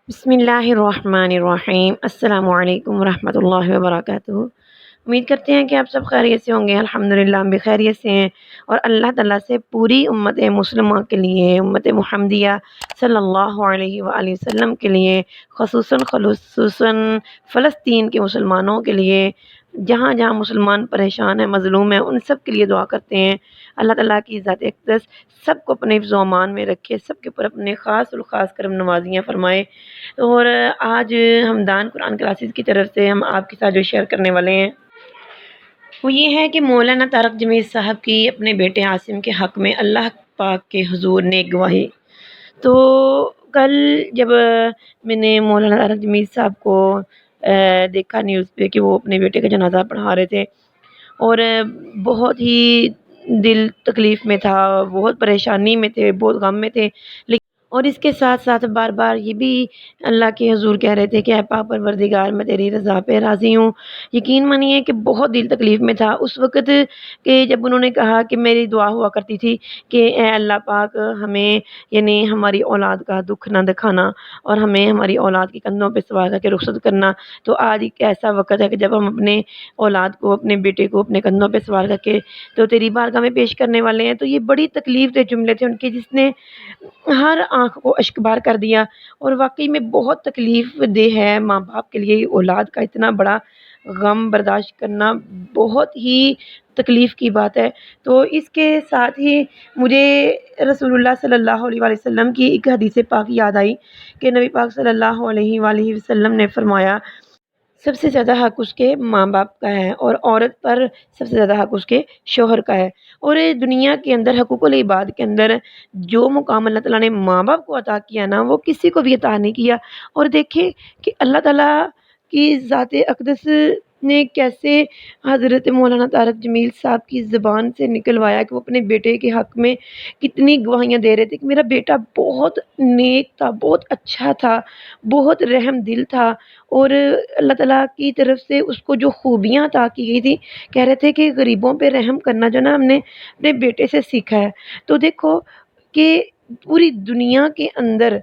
बिस्मिल्लाहिर्रहमानिर्रहीम अस्सलाम वालेकुम रहमतुल्लाहि व बरकातुहू। उम्मीद करते हैं कि आप सब खैरियत से होंगे। अल्हम्दुलिल्लाह हम भी खैरियत से हैं और अल्लाह ताला से पूरी उम्मत मुस्लिमा के लिए, उम्मत मुहम्मदिया सल्लल्लाहु अलैहि वसल्लम के लिए, ख़ुसूसन फ़लस्तीन के मुसलमानों के लिए, जहाँ जहाँ मुसलमान परेशान हैं, मज़लूम हैं, उन सब के लिए दुआ करते हैं। अल्लाह ताला की ज़ात अक़दस सबको अपने हिफ्ज़ व अमान में रखे, सबके ऊपर अपने ख़ास और ख़ास करम नवाज़ियाँ फ़रमाए। और आज हमदान कुरान क्लासेस की तरफ से हम आपके साथ जो शेयर करने वाले हैं वो ये है कि मौलाना तारक जमील साहब की अपने बेटे आसिम के हक़ में अल्लाह पाक के हुज़ूर ने गवाही। तो कल जब मैंने मौलाना तारक जमील साहब को देखा न्यूज़ पे कि वो अपने बेटे का जनाज़ा पढ़ा रहे थे और बहुत ही दिल तकलीफ़ में था, बहुत परेशानी में थे, बहुत गम में थे। और इसके साथ-साथ बार-बार ये भी अल्लाह के हुज़ूर कह रहे थे कि ऐ पाक परवरदिगार मैं तेरी रज़ा पे राज़ी हूँ। यकीन मानिए कि बहुत दिल तकलीफ़ में था उस वक़्त के जब उन्होंने कहा कि मेरी दुआ हुआ करती थी कि ऐ अल्लाह पाक हमें यानी हमारी औलाद का दुःख ना दिखाना और हमें हमारी औलाद के कंधों पे सवार करके रुख़सत करना। तो आज एक ऐसा वक़्त है कि जब हम अपने औलाद को, अपने बेटे को अपने कंधों पे सवार करके तो तेरी बारगाह में पेश करने वाले हैं। तो ये बड़ी तकलीफ़ दे जुमले थे उनके जिसने हर आँख को अश्कबार कर दिया और वाक़ई में बहुत तकलीफ़ देह है माँ-बाप के लिए औलाद का इतना बड़ा गम बर्दाश्त करना बहुत ही तकलीफ़ की बात है। तो इसके साथ ही मुझे रसूलुल्लाह सल्लल्लाहु अलैहि वसल्लम की एक हदीस पाक याद आई कि नबी पाक सल्लल्लाहु अलैहि वसल्लम ने फ़रमाया सबसे ज़्यादा हक़ उसके माँ-बाप का है और औरत पर सबसे ज़्यादा हक़ उसके शौहर का है। और ये दुनिया के अंदर हक़ूक़ुल इबाद के अंदर जो मुक़ाम अल्लाह ताला ने माँ-बाप को अता किया ना, वो किसी को भी अता नहीं किया। और देखें कि अल्लाह ताला की ज़ात अक़दस ने कैसे हज़रत मौलाना तारक जमील साहब की ज़ुबान से निकलवाया कि वो अपने बेटे के हक़ में कितनी गवाहियाँ दे रहे थे कि मेरा बेटा बहुत नेक था, बहुत अच्छा था, बहुत रहम दिल था और अल्लाह ताला की तरफ से उसको जो खूबियाँ अता की गई थी, कह रहे थे कि गरीबों पे रहम करना जो ना हमने अपने बेटे से सीखा है। तो देखो कि पूरी दुनिया के अंदर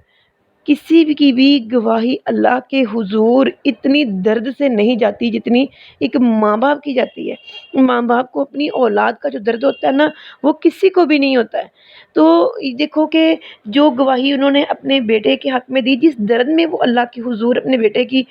किसी भी की भी गवाही अल्लाह के हुज़ूर इतनी दर्द से नहीं जाती जितनी एक माँ-बाप की जाती है। माँ-बाप को अपनी औलाद का जो दर्द होता है ना, वो किसी को भी नहीं होता है। तो ये देखो कि जो गवाही उन्होंने अपने बेटे के हक़ में दी, जिस दर्द में वो अल्लाह के हुज़ूर अपने बेटे की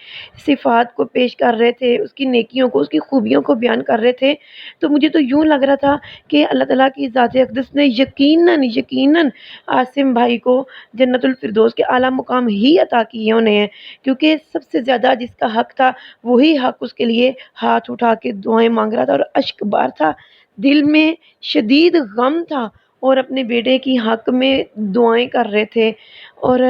सिफ़ात को पेश कर रहे थे, उसकी नेकियों को, उसकी खूबियों को बयान कर रहे थे, तो मुझे तो यूँ लग रहा था कि अल्लाह ताला की ज़ात अक़दस ने यकीनन आसिम भाई को जन्नतुल फ़िरदौस के आला मुक़ाम ही अता किए उन्हें हैं, क्योंकि सबसे ज़्यादा जिसका हक़ था वही हक़ उसके लिए हाथ उठा के दुआएँ माँग रहा था और अश्कबार था, दिल में शदीद गम था और अपने बेटे की हक़ में दुआएँ कर रहे थे। और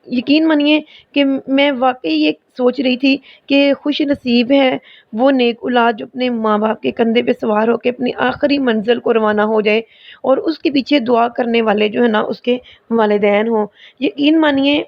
यकीन मानिए कि मैं वाक़ई ये सोच रही थी कि खुशनसीब है वो नेक औलाद जो अपने माँ-बाप के कंधे पे सवार होके अपनी आखिरी मंज़िल को रवाना हो जाए और उसके पीछे दुआ करने वाले जो है ना उसके वालिदैन हों। यकीन मानिए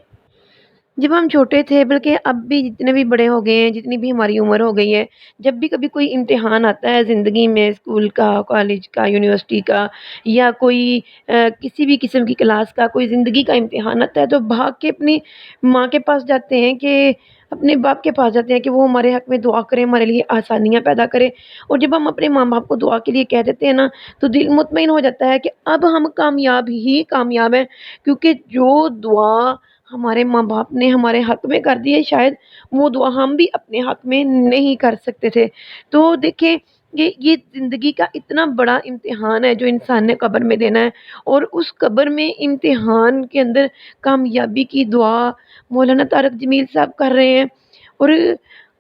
जब हम छोटे थे बल्कि अब भी जितने भी बड़े हो गए हैं, जितनी भी हमारी उम्र हो गई है, जब भी कभी कोई इम्तिहान आता है ज़िंदगी में स्कूल का, कॉलेज का, यूनिवर्सिटी का या कोई किसी भी किस्म की क्लास का कोई ज़िंदगी का इम्तिहान आता है तो भाग के अपनी माँ के पास जाते हैं कि अपने बाप के पास जाते हैं कि वो हमारे हक़ में दुआ करें, हमारे लिए आसानियाँ पैदा करें। और जब हम अपने माँ-बाप को दुआ के लिए कह देते हैं ना, तो दिल मुतमईन हो जाता है कि अब हम कामयाब ही कामयाब हैं, क्योंकि जो दुआ हमारे माँ-बाप ने हमारे हक़ में कर दी है, शायद वो दुआ हम भी अपने हक़ में नहीं कर सकते थे। तो देखिए ये ज़िंदगी का इतना बड़ा इम्तिहान है जो इंसान ने कब्र में देना है और उस कब्र में इम्तिहान के अंदर कामयाबी की दुआ मौलाना तारक जमील साहब कर रहे हैं। और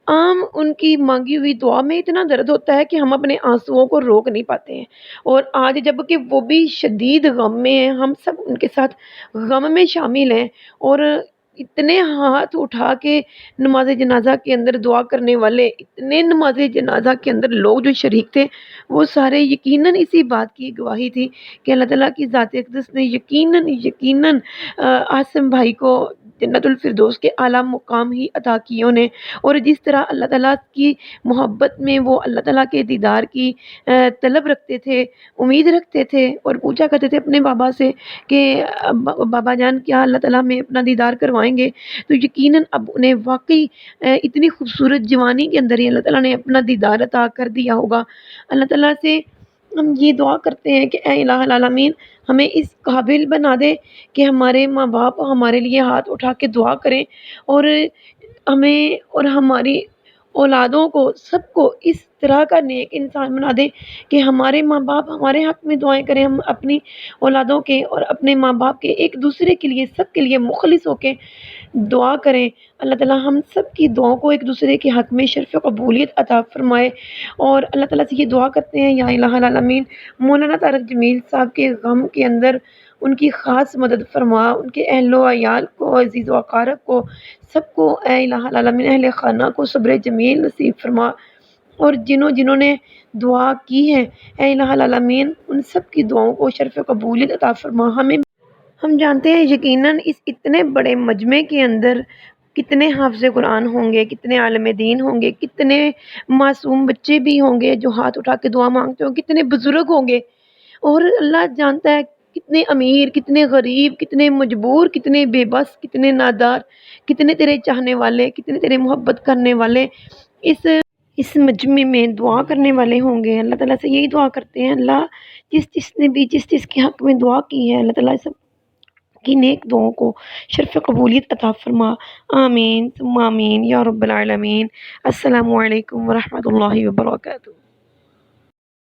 आम उनकी माँगी हुई दुआ में इतना दर्द होता है कि हम अपने आँसुओं को रोक नहीं पाते हैं। और आज जबकि वो भी शदीद गम में हैं, हम सब उनके साथ गम में शामिल हैं और इतने हाथ उठा के नमाज़ जनाज़ा के अंदर दुआ करने वाले, इतने नमाज़ जनाज़ा के अंदर लोग जो शरीक थे, वो सारे यकीनन इसी बात की गवाही थी कि अल्लाह ताला की ज़ात अक़दस ने यकीनन आसिम भाई को جنت الفردوس کے اعلیٰ مقام ہی عطا کیے انہیں، اور جس طرح اللہ تعالیٰ کی محبت میں وہ اللہ تعالیٰ کے دیدار کی طلب رکھتے تھے، امید رکھتے تھے، اور پوچھا کرتے تھے اپنے بابا سے کہ بابا جان کیا اللہ تعالیٰ میں اپنا دیدار کروائیں گے، تو یقیناً اب انہیں واقعی اتنی خوبصورت جوانی کے اندر ہی اللہ تعالیٰ نے اپنا دیدار عطا کر دیا ہوگا۔ اللہ تعالیٰ سے ہم یہ دعا کرتے ہیں کہ اے الہ العالمین ہمیں اس قابل بنا دے کہ ہمارے ماں باپ ہمارے لیے ہاتھ اٹھا کے دعا کریں، اور ہمیں اور ہماری اولادوں کو سب کو اس طرح کا نیک انسان بنا دے کہ ہمارے ماں باپ ہمارے حق میں دعائیں کریں، ہم اپنی اولادوں کے اور اپنے ماں باپ کے ایک دوسرے کے لیے سب کے لیے مخلص ہو کے دعا کریں۔ اللہ تعالیٰ ہم سب کی دعاؤں کو ایک دوسرے کے حق میں شرف قبولیت عطا فرمائے، اور اللہ تعالیٰ سے یہ دعا کرتے ہیں یا الہ العالمین مولانا طارق جمیل صاحب کے غم کے اندر ان کی خاص مدد فرما، ان کے اہل و عیال کو، عزیز و اقارب کو، سب کو اے الہ العالمین اہل خانہ کو صبر جمیل نصیب فرما، اور جنہوں نے دعا کی ہے اے الہ العالمین ان سب کی دعاؤں کو شرف قبولیت عطا فرما۔ ہم جانتے ہیں یقیناً اس اتنے بڑے مجمع کے اندر کتنے حافظ قرآن ہوں گے، کتنے عالم دین ہوں گے، کتنے معصوم بچے بھی ہوں گے جو ہاتھ اٹھا کے دعا مانگتے ہوں، کتنے بزرگ ہوں گے، اور اللہ جانتا ہے کتنے امیر، کتنے غریب، کتنے مجبور، کتنے بے بس، کتنے نادار، کتنے تیرے چاہنے والے، کتنے تیرے محبت کرنے والے اس مجمع میں دعا کرنے والے ہوں گے۔ اللہ تعالیٰ سے یہی دعا کرتے ہیں اللہ جس نے بھی جس کے حق میں دعا کی ہے اللہ تعالیٰ سب کی نیک دعاؤں کو شرف قبولیت عطا فرما۔ آمین ثم آمین یا رب العالمین۔ السلام علیکم ورحمۃ اللہ وبرکاتہ۔